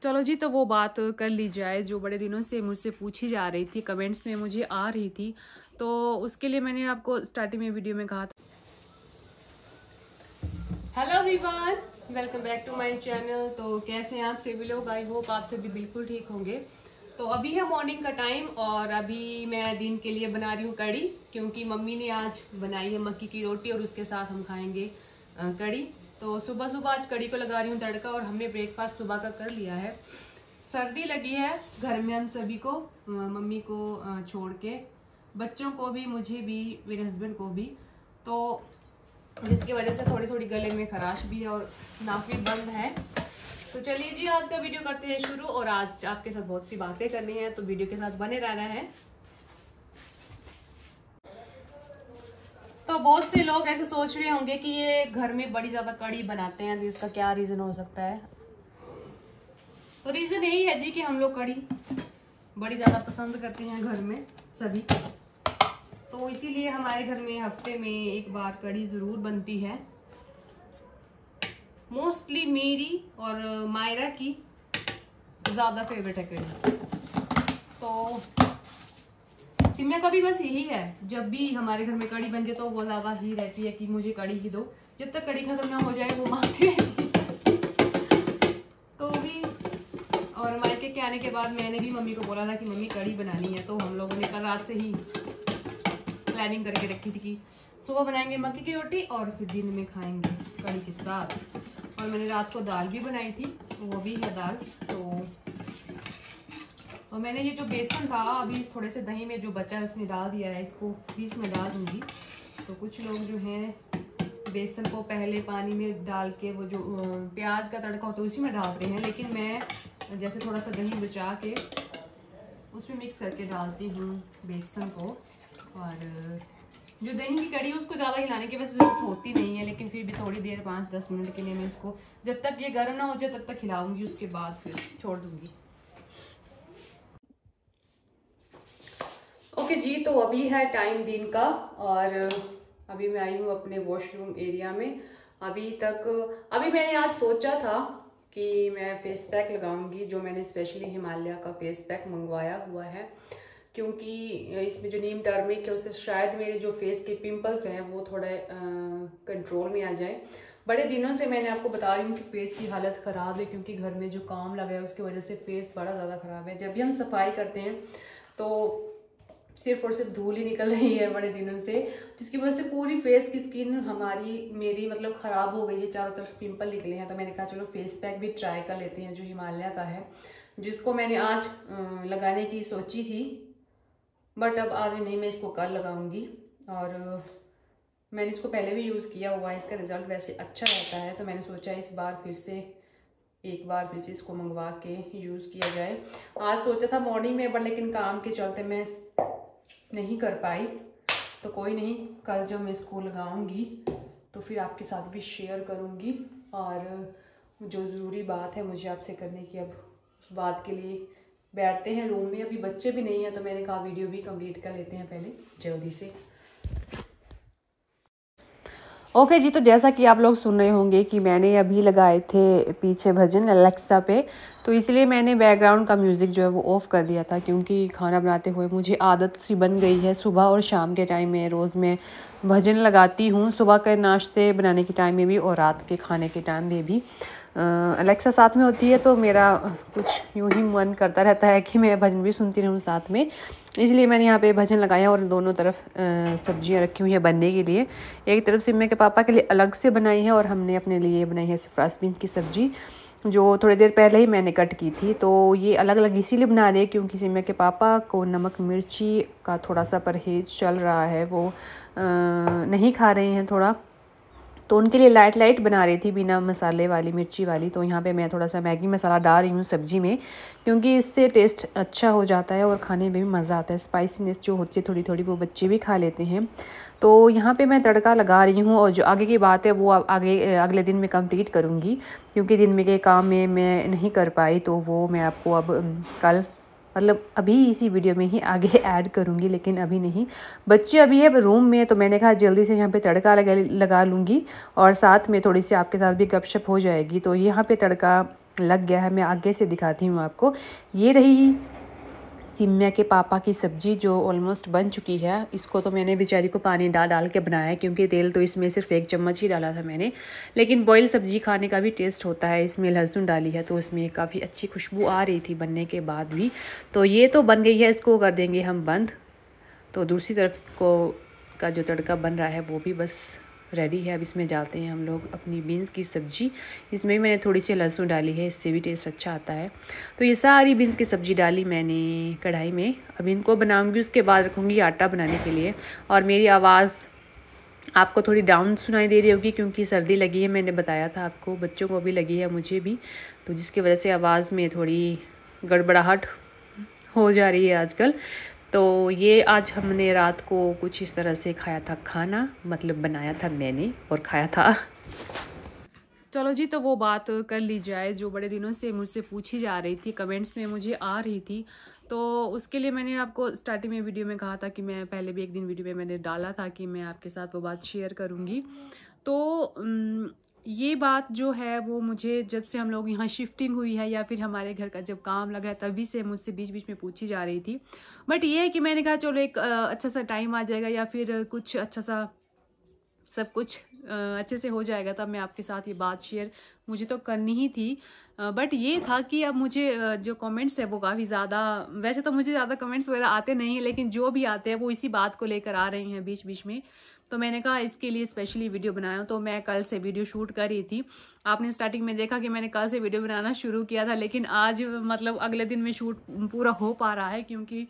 चलो जी, तो वो बात कर ली जाए जो बड़े दिनों से मुझसे पूछी जा रही थी, कमेंट्स में मुझे आ रही थी। तो उसके लिए मैंने आपको स्टार्टिंग में वीडियो में कहा था। Hello everyone, welcome back to my channel. तो कैसे हैं आप सभी लोग? आई होप आप सभी बिल्कुल ठीक होंगे। तो अभी है मॉर्निंग का टाइम और अभी मैं दिन के लिए बना रही हूँ कड़ी, क्योंकि मम्मी ने आज बनाई है मक्की की रोटी और उसके साथ हम खाएंगे कड़ी। तो सुबह सुबह आज कड़ी को लगा रही हूँ तड़का और हमने ब्रेकफास्ट सुबह का कर लिया है। सर्दी लगी है घर में हम सभी को, मम्मी को छोड़ के, बच्चों को भी, मुझे भी, मेरे हस्बैंड को भी। तो जिसकी वजह से थोड़ी थोड़ी गले में खराश भी है और नाक भी बंद है। तो चलिए जी, आज का वीडियो करते हैं शुरू। और आज आपके साथ बहुत सी बातें करनी है, तो वीडियो के साथ बने रहना है। तो बहुत से लोग ऐसे सोच रहे होंगे कि ये घर में बड़ी ज्यादा कड़ी बनाते हैं, तो इसका क्या रीजन हो सकता है? तो रीजन यही है जी कि हम लोग कड़ी बड़ी ज्यादा पसंद करते हैं घर में सभी। तो इसीलिए हमारे घर में हफ्ते में एक बार कड़ी जरूर बनती है। मोस्टली मेरी और मायरा की ज्यादा फेवरेट है कड़ी। तो सिम्या का भी बस यही है, जब भी हमारे घर में कड़ी बनती है तो वो ज्यादा ही रहती है कि मुझे कड़ी ही दो। जब तक कड़ी खत्म ना हो जाए वो मांगती रहेगी। तो भी और मायके के आने के बाद मैंने भी मम्मी को बोला था कि मम्मी कड़ी बनानी है। तो हम लोगों ने कल रात से ही प्लानिंग करके रखी थी कि सुबह बनाएंगे मक्की की रोटी और फिर दिन में खाएंगे कड़ी के साथ। और मैंने रात को दाल भी बनाई थी, वो भी है दाल। तो मैंने ये जो बेसन था अभी थोड़े से दही में जो बचा है उसमें डाल दिया है, इसको भी इसमें डाल दूंगी। तो कुछ लोग जो हैं बेसन को पहले पानी में डाल के वो जो प्याज का तड़का होता है उसी में डालते हैं, लेकिन मैं जैसे थोड़ा सा दही बचा के उसमें मिक्स करके डालती हूँ बेसन को। और जो दही की कड़ी है उसको ज़्यादा हिलाने की वैसे जरूरत होती नहीं है, लेकिन फिर भी थोड़ी देर 5-10 मिनट के लिए मैं इसको, जब तक ये गर्म ना हो जाए तब तक हिलाऊंगी, उसके बाद फिर छोड़ दूंगी। ओके जी, तो अभी है टाइम दिन का और अभी मैं आई हूँ अपने वॉशरूम एरिया में। अभी मैंने आज सोचा था कि मैं फेस पैक लगाऊंगी, जो मैंने स्पेशली हिमालय का फेस पैक मंगवाया हुआ है, क्योंकि इसमें जो नीम टर्मिक है उससे शायद मेरे जो फेस के पिंपल्स हैं वो थोड़ा कंट्रोल में आ जाए। बड़े दिनों से मैंने आपको बता रही हूँ कि फेस की हालत ख़राब है, क्योंकि घर में जो काम लगा है उसकी वजह से फेस बड़ा ज़्यादा ख़राब है। जब भी हम सफाई करते हैं तो सिर्फ और सिर्फ धूल ही निकल रही है बड़े दिनों से, जिसकी वजह से पूरी फेस की स्किन मेरी मतलब ख़राब हो गई है, चारों तरफ पिंपल निकले हैं। तो मैंने कहा चलो फेस पैक भी ट्राई कर लेते हैं, जो हिमालय का है, जिसको मैंने आज लगाने की सोची थी, बट अब आज नहीं, मैं इसको कल लगाऊंगी। और मैंने इसको पहले भी यूज़ किया हुआ है, इसका रिजल्ट वैसे अच्छा रहता है। तो मैंने सोचा एक बार फिर से इसको मंगवा के यूज़ किया जाए। आज सोचा था मॉर्निंग में, बट लेकिन काम के चलते मैं नहीं कर पाई। तो कोई नहीं, कल जब मैं इसको लगाऊंगी तो फिर आपके साथ भी शेयर करूंगी। और जो ज़रूरी बात है मुझे आपसे करने की, अब उस बात के लिए बैठते हैं रूम में। अभी बच्चे भी नहीं है तो मैंने कहा वीडियो भी कंप्लीट कर लेते हैं पहले जल्दी से। ओके जी, तो जैसा कि आप लोग सुन रहे होंगे कि मैंने अभी लगाए थे पीछे भजन एलेक्सा पे, तो इसलिए मैंने बैकग्राउंड का म्यूज़िक जो है वो ऑफ़ कर दिया था, क्योंकि खाना बनाते हुए मुझे आदत सी बन गई है। सुबह और शाम के टाइम में रोज़ मैं भजन लगाती हूँ, सुबह के नाश्ते बनाने के टाइम में भी और रात के खाने के टाइम में भी। एलेक्सा साथ में होती है तो मेरा कुछ यूँ ही मन करता रहता है कि मैं भजन भी सुनती रहूँ साथ में, इसलिए मैंने यहाँ पे भजन लगाया। और दोनों तरफ सब्जियाँ रखी हुई हैं बनने के लिए। एक तरफ सिम्मे के पापा के लिए अलग से बनाई है और हमने अपने लिए बनाई है फ्रांसबीन की सब्ज़ी, जो थोड़ी देर पहले ही मैंने कट की थी। तो ये अलग अलग इसीलिए बना रही है क्योंकि सिम्मे के पापा को नमक मिर्ची का थोड़ा सा परहेज़ चल रहा है, वो नहीं खा रहे हैं थोड़ा, तो उनके लिए लाइट लाइट बना रही थी बिना मसाले वाली, मिर्ची वाली। तो यहाँ पे मैं थोड़ा सा मैगी मसाला डाल रही हूँ सब्ज़ी में, क्योंकि इससे टेस्ट अच्छा हो जाता है और खाने में भी मज़ा आता है। स्पाइसीनेस जो होती है थोड़ी थोड़ी वो बच्चे भी खा लेते हैं। तो यहाँ पे मैं तड़का लगा रही हूँ और जो आगे की बात है वो अगले दिन में कंप्लीट करूँगी, क्योंकि दिन में के काम में मैं नहीं कर पाई, तो वो मैं आपको अब कल मतलब अभी इसी वीडियो में ही आगे ऐड करूँगी, लेकिन अभी नहीं। बच्चे अभी है रूम में, तो मैंने कहा जल्दी से यहाँ पे तड़का लगा लूँगी और साथ में थोड़ी सी आपके साथ भी गपशप हो जाएगी। तो यहाँ पे तड़का लग गया है। मैं आगे से दिखाती हूँ आपको। ये रही सिम्या के पापा की सब्ज़ी जो ऑलमोस्ट बन चुकी है। इसको तो मैंने बेचारी को पानी डाल के बनाया है, क्योंकि तेल तो इसमें सिर्फ 1 चम्मच ही डाला था मैंने। लेकिन बॉयल सब्ज़ी खाने का भी टेस्ट होता है। इसमें लहसुन डाली है तो उसमें काफ़ी अच्छी खुशबू आ रही थी बनने के बाद भी। तो ये तो बन गई है, इसको कर देंगे हम बंद। तो दूसरी तरफ का जो तड़का बन रहा है वो भी बस रेडी है। अब इसमें डालते हैं हम लोग अपनी बीन्स की सब्ज़ी। इसमें भी मैंने थोड़ी सी लहसुन डाली है, इससे भी टेस्ट अच्छा आता है। तो ये सारी बीन्स की सब्ज़ी डाली मैंने कढ़ाई में। अब इनको बनाऊंगी, उसके बाद रखूँगी आटा बनाने के लिए। और मेरी आवाज़ आपको थोड़ी डाउन सुनाई दे रही होगी, क्योंकि सर्दी लगी है, मैंने बताया था आपको। बच्चों को भी लगी है, मुझे भी, तो जिसकी वजह से आवाज़ में थोड़ी गड़बड़ाहट हो जा रही है आजकल। तो ये आज हमने रात को कुछ इस तरह से खाया था खाना, मतलब बनाया था मैंने और खाया था। चलो जी, तो वो बात कर ली जाए जो बड़े दिनों से मुझसे पूछी जा रही थी, कमेंट्स में मुझे आ रही थी। तो उसके लिए मैंने आपको स्टार्टिंग में वीडियो में कहा था कि मैं पहले भी एक दिन वीडियो में मैंने डाला था कि मैं आपके साथ वो बात शेयर करूँगी। तो ये बात जो है वो मुझे जब से हम लोग यहाँ शिफ्टिंग हुई है या फिर हमारे घर का जब काम लगा है तभी से मुझसे बीच बीच में पूछी जा रही थी। बट ये है कि मैंने कहा चलो एक अच्छा सा टाइम आ जाएगा या फिर कुछ अच्छा सा सब कुछ अच्छे से हो जाएगा, तब मैं आपके साथ ये बात शेयर मुझे तो करनी ही थी। बट ये था कि अब मुझे जो कमेंट्स है वो काफ़ी ज़्यादा, वैसे तो मुझे ज़्यादा कमेंट्स वगैरह आते नहीं हैं, लेकिन जो भी आते हैं वो इसी बात को लेकर आ रहे हैं बीच बीच में। तो मैंने कहा इसके लिए स्पेशली वीडियो बनाया। तो मैं कल से वीडियो शूट कर रही थी। आपने स्टार्टिंग में देखा कि मैंने कल से वीडियो बनाना शुरू किया था, लेकिन आज मतलब अगले दिन में शूट पूरा हो पा रहा है, क्योंकि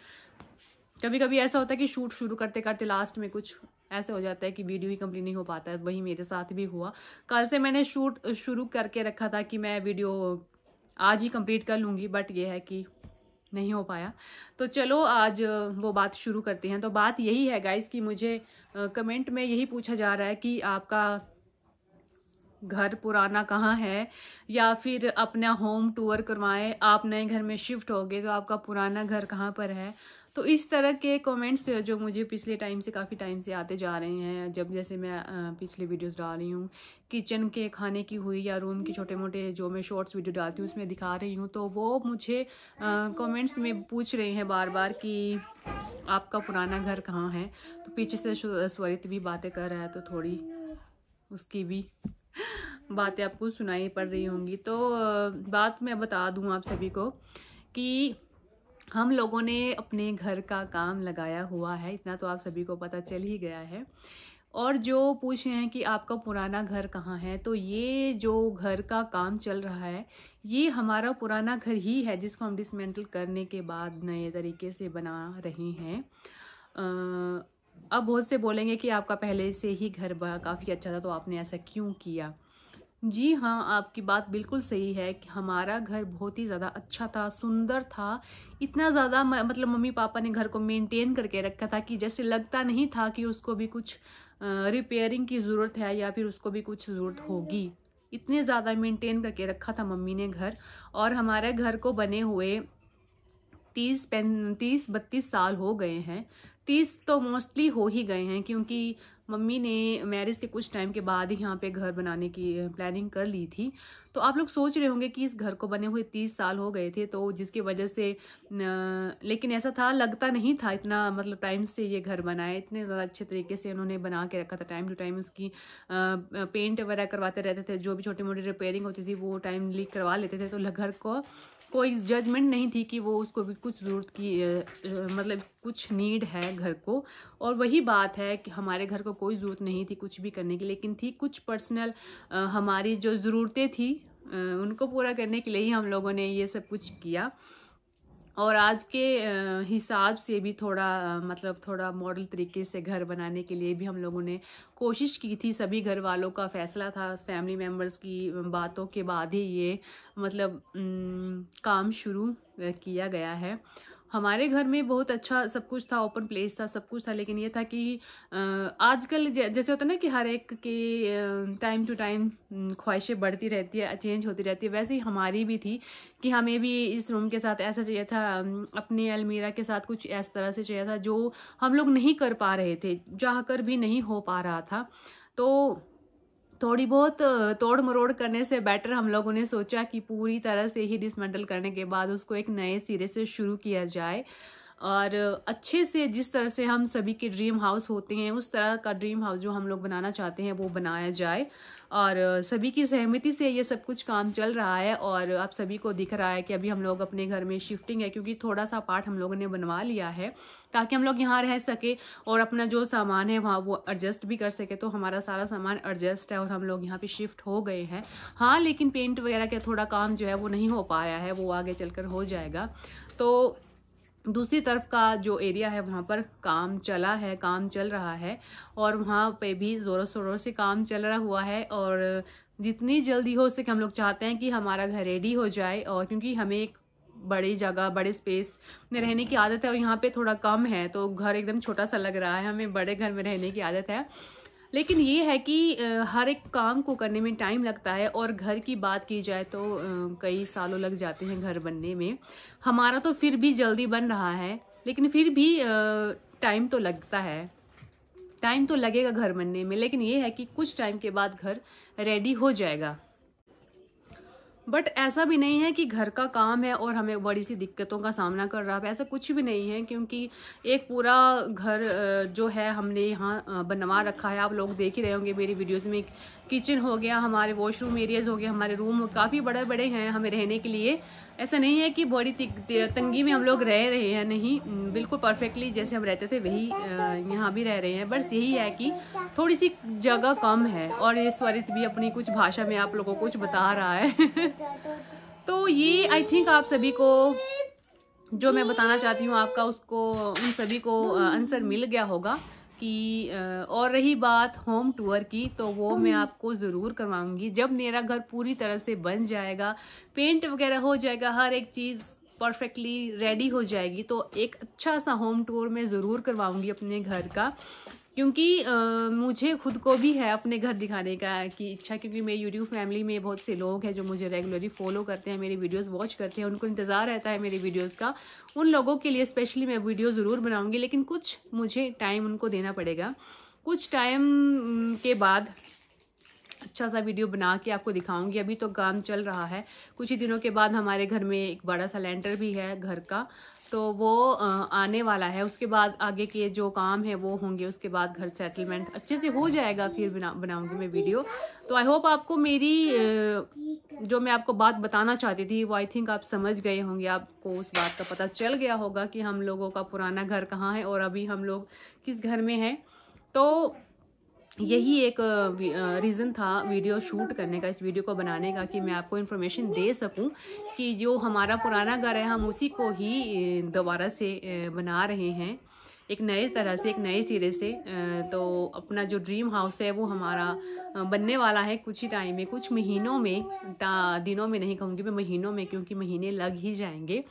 कभी कभी ऐसा होता है कि शूट शुरू करते करते लास्ट में कुछ ऐसे हो जाता है कि वीडियो ही कंप्लीट नहीं हो पाता है। वही मेरे साथ भी हुआ। कल से मैंने शूट शुरू करके रखा था कि मैं वीडियो आज ही कंप्लीट कर लूँगी, बट ये है कि नहीं हो पाया। तो चलो आज वो बात शुरू करते हैं। तो बात यही है गाइस कि मुझे कमेंट में यही पूछा जा रहा है कि आपका घर पुराना कहाँ है, या फिर अपना होम टूर करवाएं, आप नए घर में शिफ्ट हो गए तो आपका पुराना घर कहाँ पर है। तो इस तरह के कमेंट्स जो मुझे पिछले टाइम से काफ़ी टाइम से आते जा रहे हैं, जब जैसे मैं पिछले वीडियोस डाल रही हूँ किचन के खाने की हुई या रूम की छोटे मोटे जो मैं शॉर्ट्स वीडियो डालती हूँ उसमें दिखा रही हूँ, तो वो मुझे कमेंट्स में पूछ रहे हैं बार बार कि आपका पुराना घर कहाँ है। तो पीछे से स्वरित भी बातें कर रहा है, तो थोड़ी उसकी भी बातें आपको सुनाई पड़ रही होंगी। तो बात मैं बता दूं आप सभी को कि हम लोगों ने अपने घर का काम लगाया हुआ है, इतना तो आप सभी को पता चल ही गया है। और जो पूछ रहे हैं कि आपका पुराना घर कहाँ है, तो ये जो घर का काम चल रहा है ये हमारा पुराना घर ही है, जिसको हम डिसमेंटल करने के बाद नए तरीके से बना रहे हैं। अब बहुत से बोलेंगे कि आपका पहले से ही घर काफ़ी अच्छा था तो आपने ऐसा क्यों किया। जी हाँ, आपकी बात बिल्कुल सही है कि हमारा घर बहुत ही ज़्यादा अच्छा था, सुंदर था। इतना ज़्यादा मतलब मम्मी पापा ने घर को मेंटेन करके रखा था कि जैसे लगता नहीं था कि उसको भी कुछ रिपेयरिंग की ज़रूरत है या फिर उसको भी कुछ ज़रूरत होगी। इतने ज़्यादा मेंटेन करके रखा था मम्मी ने घर। और हमारे घर को बने हुए 30-32 साल हो गए हैं। 30 तो मोस्टली हो ही गए हैं, क्योंकि मम्मी ने मैरिज के कुछ टाइम के बाद ही यहाँ पे घर बनाने की प्लानिंग कर ली थी। तो आप लोग सोच रहे होंगे कि इस घर को बने हुए 30 साल हो गए थे, तो जिसकी वजह से लेकिन ऐसा था, लगता नहीं था इतना मतलब टाइम से ये घर बनाए। इतने ज़्यादा अच्छे तरीके से उन्होंने बना के रखा था। टाइम टू टाइम उसकी पेंट वगैरह करवाते रहते थे, जो भी छोटी मोटी रिपेयरिंग होती थी वो टाइमली करवा लेते थे। तो घर को कोई जजमेंट नहीं थी कि वो उसको भी कुछ ज़रूरत की मतलब कुछ नीड है घर को। और वही बात है कि हमारे घर को कोई ज़रूरत नहीं थी कुछ भी करने की, लेकिन थी कुछ पर्सनल हमारी जो ज़रूरतें थी उनको पूरा करने के लिए ही हम लोगों ने ये सब कुछ किया। और आज के हिसाब से भी थोड़ा मतलब थोड़ा मॉडल तरीके से घर बनाने के लिए भी हम लोगों ने कोशिश की थी। सभी घर वालों का फैसला था, फैमिली मेम्बर्स की बातों के बाद ही ये मतलब काम शुरू किया गया है। हमारे घर में बहुत अच्छा सब कुछ था, ओपन प्लेस था, सब कुछ था, लेकिन ये था कि आजकल जैसे होता है ना कि हर एक के टाइम टू टाइम ख्वाहिशें बढ़ती रहती है, चेंज होती रहती है, वैसे ही हमारी भी थी कि हमें भी इस रूम के साथ ऐसा चाहिए था, अपने अलमीरा के साथ कुछ इस तरह से चाहिए था जो हम लोग नहीं कर पा रहे थे, चाह कर भी नहीं हो पा रहा था। तो थोड़ी बहुत तोड़ मरोड़ करने से बेटर हम लोगों ने सोचा कि पूरी तरह से ही डिसमेंटल करने के बाद उसको एक नए सिरे से शुरू किया जाए और अच्छे से जिस तरह से हम सभी के ड्रीम हाउस होते हैं उस तरह का ड्रीम हाउस जो हम लोग बनाना चाहते हैं वो बनाया जाए। और सभी की सहमति से ये सब कुछ काम चल रहा है और आप सभी को दिख रहा है कि अभी हम लोग अपने घर में शिफ्टिंग है, क्योंकि थोड़ा सा पार्ट हम लोगों ने बनवा लिया है ताकि हम लोग यहाँ रह सके और अपना जो सामान है वहाँ वो एडजस्ट भी कर सके। तो हमारा सारा सामान एडजस्ट है और हम लोग यहाँ पे शिफ्ट हो गए हैं। हाँ, लेकिन पेंट वगैरह का थोड़ा काम जो है वो नहीं हो पाया है, वो आगे चलकर हो जाएगा। तो दूसरी तरफ का जो एरिया है वहाँ पर काम चल रहा है और वहाँ पे भी ज़ोरों शोरों से काम चल रहा हुआ है और जितनी जल्दी हो सके हम लोग चाहते हैं कि हमारा घर रेडी हो जाए। और क्योंकि हमें एक बड़ी जगह बड़े स्पेस में रहने की आदत है और यहाँ पे थोड़ा कम है तो घर एकदम छोटा सा लग रहा है, हमें बड़े घर में रहने की आदत है। लेकिन ये है कि हर एक काम को करने में टाइम लगता है और घर की बात की जाए तो कई सालों लग जाते हैं घर बनने में। हमारा तो फिर भी जल्दी बन रहा है लेकिन फिर भी टाइम तो लगता है, टाइम तो लगेगा घर बनने में। लेकिन ये है कि कुछ टाइम के बाद घर रेडी हो जाएगा। बट ऐसा भी नहीं है कि घर का काम है और हमें बड़ी सी दिक्कतों का सामना कर रहा है, ऐसा कुछ भी नहीं है। क्योंकि एक पूरा घर जो है हमने यहाँ बनवा रखा है, आप लोग देख ही रहे होंगे मेरी वीडियोस में। किचन हो गया, हमारे वॉशरूम एरियाज हो गए, हमारे रूम काफ़ी बड़े बड़े हैं हमें रहने के लिए। ऐसा नहीं है कि बड़ी तंगी में हम लोग रह रहे हैं, नहीं, बिल्कुल परफेक्टली जैसे हम रहते थे वही यहाँ भी रह रहे हैं। बस यही है कि थोड़ी सी जगह कम है और ये स्वरित भी अपनी कुछ भाषा में आप लोगों को कुछ बता रहा है तो ये आई थिंक आप सभी को जो मैं बताना चाहती हूँ आपका उसको उन सभी को आंसर मिल गया होगा कि और रही बात होम टूर की तो वो मैं आपको ज़रूर करवाऊंगी जब मेरा घर पूरी तरह से बन जाएगा, पेंट वगैरह हो जाएगा, हर एक चीज़ परफेक्टली रेडी हो जाएगी तो एक अच्छा सा होम टूर मैं ज़रूर करवाऊंगी अपने घर का। क्योंकि मुझे खुद को भी है अपने घर दिखाने का की इच्छा, क्योंकि मेरी यूट्यूब फैमिली में बहुत से लोग हैं जो मुझे रेगुलरली फॉलो करते हैं, मेरी वीडियोस वॉच करते हैं, उनको इंतज़ार रहता है मेरी वीडियोस का। उन लोगों के लिए स्पेशली मैं वीडियो ज़रूर बनाऊंगी, लेकिन कुछ मुझे टाइम उनको देना पड़ेगा। कुछ टाइम के बाद अच्छा सा वीडियो बना के आपको दिखाऊंगी। अभी तो काम चल रहा है, कुछ ही दिनों के बाद हमारे घर में एक बड़ा सा लेंटर भी है घर का, तो वो आने वाला है। उसके बाद आगे के जो काम है वो होंगे, उसके बाद घर सेटलमेंट अच्छे से हो जाएगा, फिर बनाऊंगी मैं वीडियो। तो आई होप आपको मेरी जो मैं आपको बात बताना चाहती थी वो आई थिंक आप समझ गए होंगे, आपको उस बात का पता चल गया होगा कि हम लोगों का पुराना घर कहाँ है और अभी हम लोग किस घर में हैं। तो यही एक रीज़न था वीडियो शूट करने का, इस वीडियो को बनाने का, कि मैं आपको इन्फॉर्मेशन दे सकूं कि जो हमारा पुराना घर है हम उसी को ही दोबारा से बना रहे हैं, एक नए तरह से, एक नए सिरे से। तो अपना जो ड्रीम हाउस है वो हमारा बनने वाला है कुछ ही टाइम में, कुछ महीनों में, दिनों में नहीं कहूँगी मैं, महीनों में, क्योंकि महीने लग ही जाएंगे।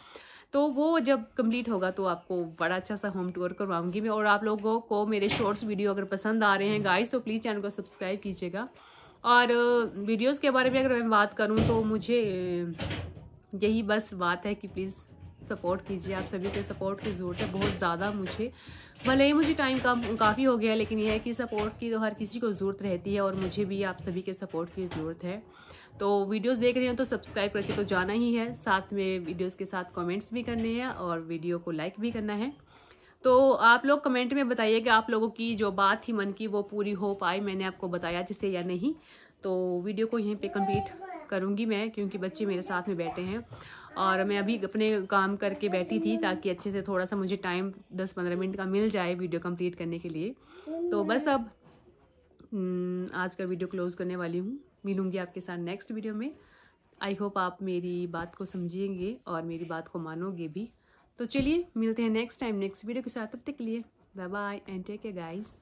तो वो जब कंप्लीट होगा तो आपको बड़ा अच्छा सा होम टूर करवाऊंगी मैं। और आप लोगों को मेरे शॉर्ट्स वीडियो अगर पसंद आ रहे हैं गाइस तो प्लीज़ चैनल को सब्सक्राइब कीजिएगा। और वीडियोस के बारे में अगर मैं बात करूं तो मुझे यही बस बात है कि प्लीज़ सपोर्ट कीजिए, आप सभी को सपोर्ट की ज़रूरत है बहुत ज़्यादा मुझे। भले ही मुझे टाइम काफ़ी हो गया, लेकिन यह है कि सपोर्ट की तो हर किसी को ज़रूरत रहती है और मुझे भी आप सभी के सपोर्ट की ज़रूरत है। तो वीडियोस देख रहे हैं तो सब्सक्राइब करके तो जाना ही है, साथ में वीडियोस के साथ कमेंट्स भी करने हैं और वीडियो को लाइक भी करना है। तो आप लोग कमेंट में बताइए कि आप लोगों की जो बात थी मन की वो पूरी हो पाई, मैंने आपको बताया जिसे या नहीं। तो वीडियो को यहीं पे कंप्लीट करूँगी मैं, क्योंकि बच्चे मेरे साथ में बैठे हैं और मैं अभी अपने काम करके बैठी थी ताकि अच्छे से थोड़ा सा मुझे टाइम 10-15 मिनट का मिल जाए वीडियो कंप्लीट करने के लिए। तो बस अब आज का वीडियो क्लोज करने वाली हूँ, मिलूंगी आपके साथ नेक्स्ट वीडियो में। आई होप आप मेरी बात को समझेंगे और मेरी बात को मानोगे भी। तो चलिए मिलते हैं नेक्स्ट टाइम नेक्स्ट वीडियो के साथ, तब तक के लिए bye bye and take care guys.